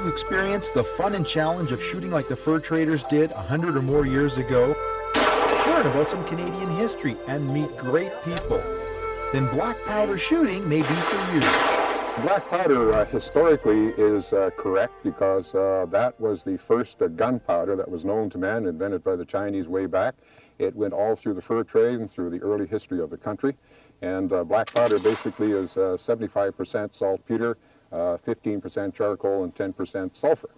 experience the fun and challenge of shooting like the fur traders did 100 or more years ago? Learn about some Canadian history and meet great people. Then black powder shooting may be for you. Black powder historically is correct because that was the first gunpowder that was known to man, invented by the Chinese way back. It went all through the fur trade and through the early history of the country. And black powder basically is 75% saltpeter, 15% charcoal, and 10% sulfur.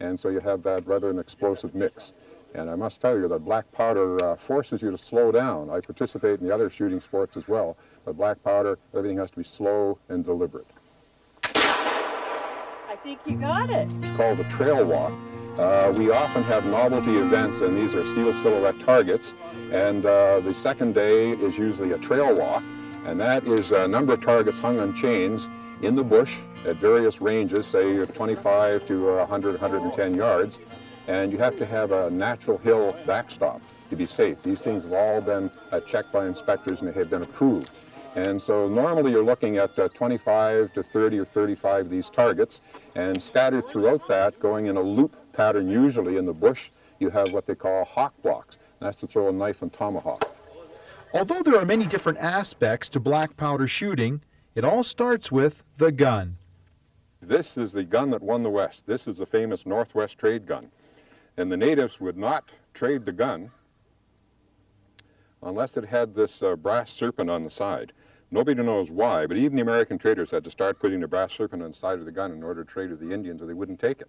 And so you have that rather an explosive mix. And I must tell you that black powder forces you to slow down. I participate in the other shooting sports as well, but black powder, everything has to be slow and deliberate. I think you got it. It's called a trail walk. We often have novelty events, and these are steel silhouette targets. And the second day is usually a trail walk, and that is a number of targets hung on chains in the bush at various ranges, say 25 to 100, 110 yards. And you have to have a natural hill backstop to be safe. These things have all been checked by inspectors and they have been approved. And so normally you're looking at 25 to 30 or 35 of these targets, and scattered throughout that, going in a loop pattern usually in the bush, you have what they call hawk blocks. That's to throw a knife and tomahawk. Although there are many different aspects to black powder shooting, it all starts with the gun. This is the gun that won the West. This is the famous Northwest trade gun. And the natives would not trade the gun unless it had this brass serpent on the side. Nobody knows why, but even the American traders had to start putting the brass serpent on the side of the gun in order to trade with the Indians, or they wouldn't take it.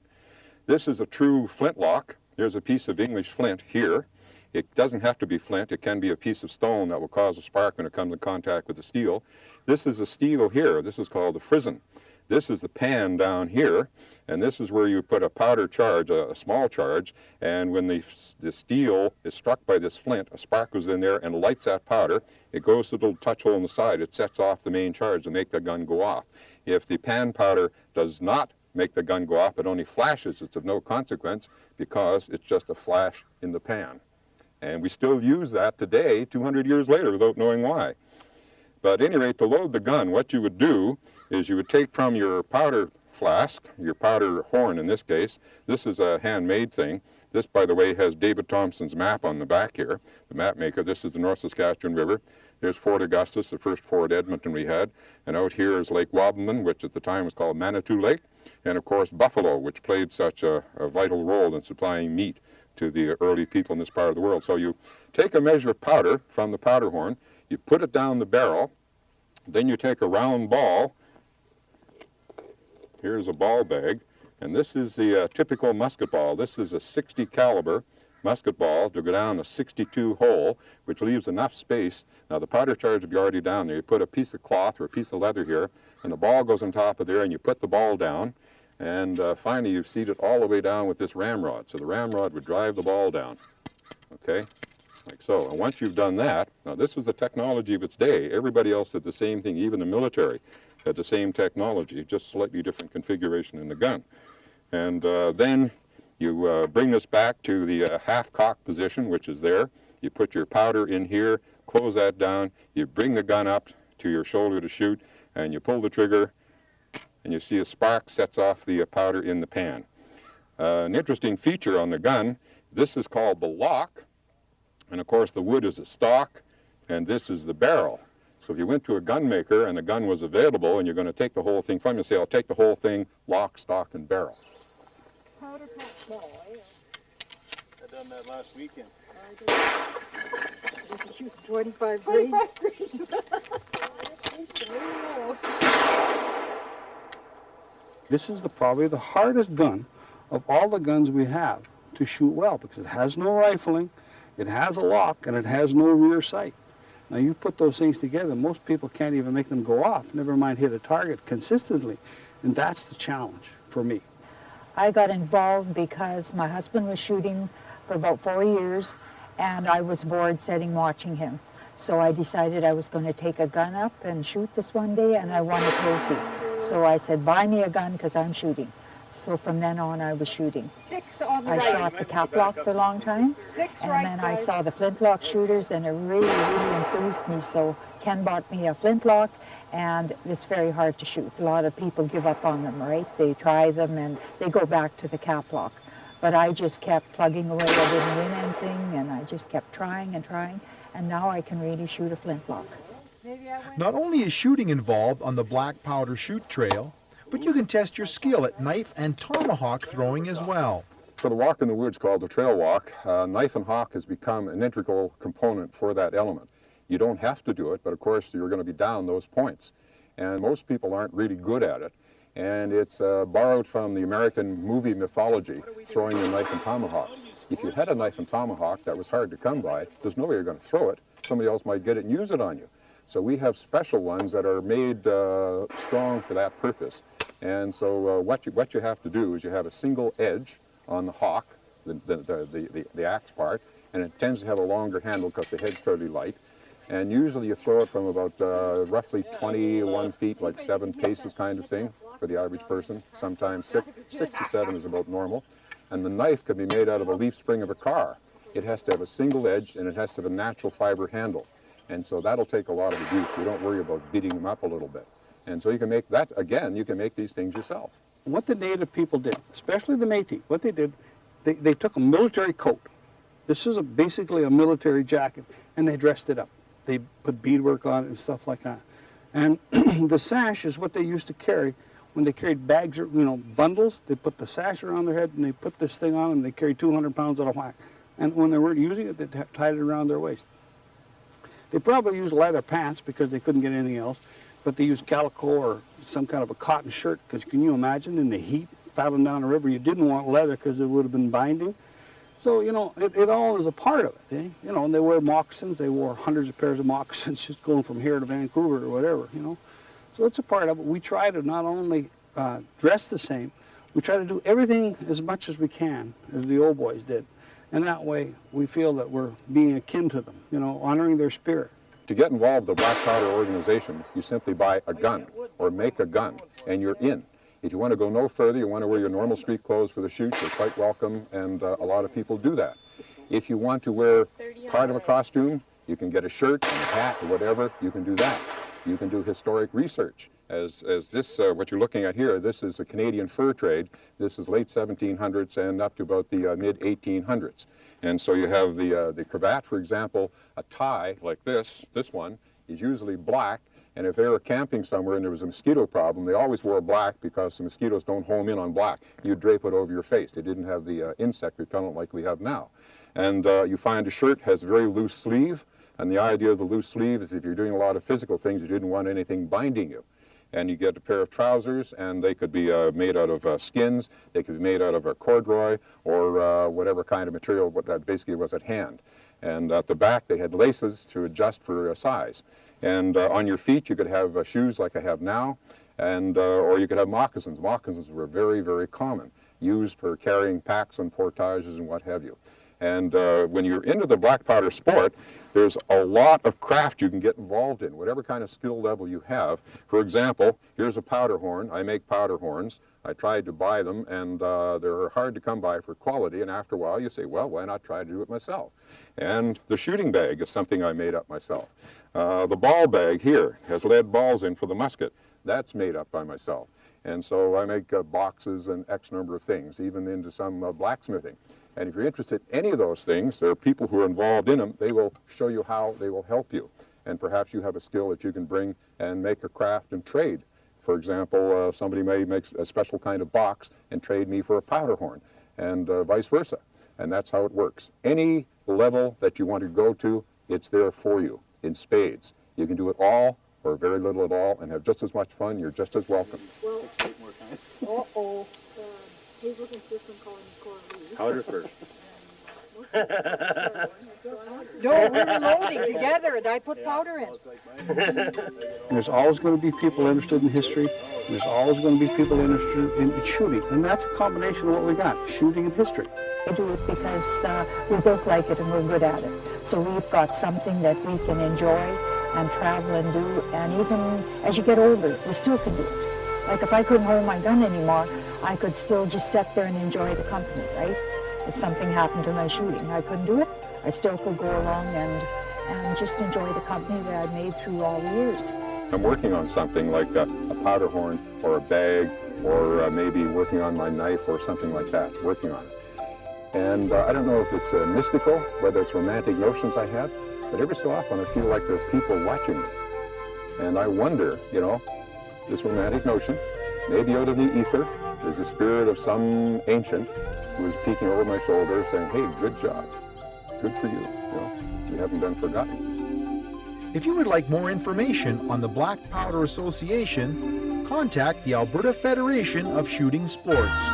This is a true flintlock. There's a piece of English flint here. It doesn't have to be flint. It can be a piece of stone that will cause a spark when it comes in contact with the steel. This is a steel here. This is called the frizzen. This is the pan down here, and this is where you put a powder charge, a small charge, and when the steel is struck by this flint, a spark goes in there and lights that powder. It goes to the little touch hole in the side. It sets off the main charge to make the gun go off. If the pan powder does not make the gun go off, it only flashes. It's of no consequence because it's just a flash in the pan. And we still use that today, 200 years later, without knowing why. But at any rate, to load the gun, what you would do is you would take from your powder flask, your powder horn in this case. This is a handmade thing. This, by the way, has David Thompson's map on the back here, the map maker. This is the North Saskatchewan River. There's Fort Augustus, the first Fort Edmonton we had. And out here is Lake Wabamun, which at the time was called Manitou Lake. And, of course, Buffalo, which played such a vital role in supplying meat to the early people in this part of the world. So you take a measure of powder from the powder horn, you put it down the barrel, then you take a round ball. Here's a ball bag, and this is the typical musket ball. This is a 60 caliber musket ball to go down a 62 hole, which leaves enough space. Now the powder charge will be already down there. You put a piece of cloth or a piece of leather here, and the ball goes on top of there, and you put the ball down, and finally you seat it all the way down with this ramrod. So the ramrod would drive the ball down, okay, like so. And once you've done that, now this was the technology of its day. Everybody else did the same thing, even the military had the same technology, just slightly different configuration in the gun. And then you bring this back to the half-cock position, which is there. You put your powder in here, close that down, you bring the gun up to your shoulder to shoot, and you pull the trigger, and you see a spark sets off the powder in the pan. An interesting feature on the gun, this is called the lock, and of course the wood is the stock, and this is the barrel. So if you went to a gun maker and the gun was available and you're going to take the whole thing from you, say, I'll take the whole thing, lock, stock, and barrel. Powder pack small, eh? I done that last weekend. Did you shoot 25 grades? 25 grades. This is probably the hardest gun of all the guns we have to shoot well, because it has no rifling, it has a lock, and it has no rear sight. Now you put those things together, most people can't even make them go off, never mind hit a target consistently. And that's the challenge for me. I got involved because my husband was shooting for about 4 years, and I was bored sitting watching him. So I decided I was going to take a gun up and shoot this one day, and I won a trophy. So I said, buy me a gun because I'm shooting. So from then on, I was shooting. 6 on the I right. shot the caplock for a long time. 6 and right, then guys. I saw the flintlock shooters, and it really, really enthused me. So Ken bought me a flintlock, and it's very hard to shoot. A lot of people give up on them, right? They try them and they go back to the cap lock. But I just kept plugging away. I didn't win anything, and I just kept trying, and now I can really shoot a flintlock. Not only is shooting involved on the black powder shoot trail, but you can test your skill at knife and tomahawk throwing as well. For the walk in the woods called the trail walk, knife and hawk has become an integral component for that element. You don't have to do it, but of course you're going to be down those points. And most people aren't really good at it. And it's borrowed from the American movie mythology, throwing your knife and tomahawk. If you had a knife and tomahawk that was hard to come by, there's no way you're going to throw it. Somebody else might get it and use it on you. So we have special ones that are made strong for that purpose. And so what you have to do is you have a single edge on the hawk, the axe part, and it tends to have a longer handle because the head's fairly light. And usually you throw it from about roughly 21 feet, like 7 paces kind of thing for the average person. Sometimes 6 to 7 is about normal. And the knife can be made out of a leaf spring of a car. It has to have a single edge and it has to have a natural fiber handle. And so that'll take a lot of abuse. You don't worry about beating them up a little bit. And so you can make that, again, you can make these things yourself. What the native people did, especially the Métis, what they did, they took a military coat. This is basically a military jacket, and they dressed it up. They put beadwork on it and stuff like that. And the sash is what they used to carry when they carried bags, or bundles. They put the sash around their head, and they put this thing on, and they carried 200 pounds at a whack. And when they weren't using it, they tied it around their waist. They probably used leather pants because they couldn't get anything else. But they used calico or some kind of a cotton shirt, because can you imagine in the heat paddling down the river, you didn't want leather because it would have been binding. So, it all is a part of it, eh? And they wear moccasins. They wore hundreds of pairs of moccasins just going from here to Vancouver or whatever, So it's a part of it. We try to not only dress the same, we try to do everything as much as we can, as the old boys did. And that way, we feel that we're being akin to them, honoring their spirit. To get involved with the Black Powder organization, you simply buy a gun or make a gun, and you're in. If you want to go no further, you want to wear your normal street clothes for the shoot, you're quite welcome, and a lot of people do that. If you want to wear part of a costume, you can get a shirt and a hat or whatever, you can do that. You can do historic research. As this, what you're looking at here, this is the Canadian fur trade. This is late 1700s and up to about the mid 1800s. And so you have the cravat, for example, a tie like this one is usually black, and if they were camping somewhere and there was a mosquito problem, they always wore black because the mosquitoes don't home in on black. You drape it over your face. They didn't have the insect repellent like we have now. And you find a shirt has a very loose sleeve, and the idea of the loose sleeve is if you're doing a lot of physical things, you didn't want anything binding you. And you get a pair of trousers, and they could be made out of skins, they could be made out of a corduroy, or whatever kind of material that basically was at hand. And at the back, they had laces to adjust for size. And on your feet, you could have shoes like I have now, and or you could have moccasins. Moccasins were very, very common, used for carrying packs and portages and what have you. And when you're into the black powder sport, there's a lot of craft you can get involved in, whatever kind of skill level you have. For example, here's a powder horn. I make powder horns. I tried to buy them, and they're hard to come by for quality, and after a while you say, well, why not try to do it myself? And the shooting bag is something I made up myself. The ball bag here has lead balls in for the musket. That's made up by myself. And so I make boxes and X number of things, even into some blacksmithing. And if you're interested in any of those things, there are people who are involved in them. They will show you how, they will help you. And perhaps you have a skill that you can bring and make a craft and trade. For example, somebody may make a special kind of box and trade me for a powder horn, and vice versa. And that's how it works. Any level that you want to go to, it's there for you in spades. You can do it all or very little at all and have just as much fun. You're just as welcome. Well, uh-oh. Hazel insists on calling me Corey. Powder first. No, we were loading together, and I put powder in. There's always going to be people interested in history. There's always going to be people interested in shooting. And that's a combination of what we got, shooting and history. We do it because we both like it and we're good at it. So we've got something that we can enjoy and travel and do. And even as you get older, we still can do it. Like if I couldn't hold my gun anymore, I could still just sit there and enjoy the company, right? If something happened to my shooting, I couldn't do it. I still could go along and just enjoy the company that I made through all the years. I'm working on something like a powder horn or a bag, or maybe working on my knife or something like that, working on it. And I don't know if it's mystical, whether it's romantic notions I have, but every so often I feel like there are people watching me. And I wonder, you know, this romantic notion, maybe out of the ether, there's a spirit of some ancient who is peeking over my shoulder saying, hey, good job, good for you, you haven't been forgotten. If you would like more information on the Black Powder Association, contact the Alberta Federation of Shooting Sports.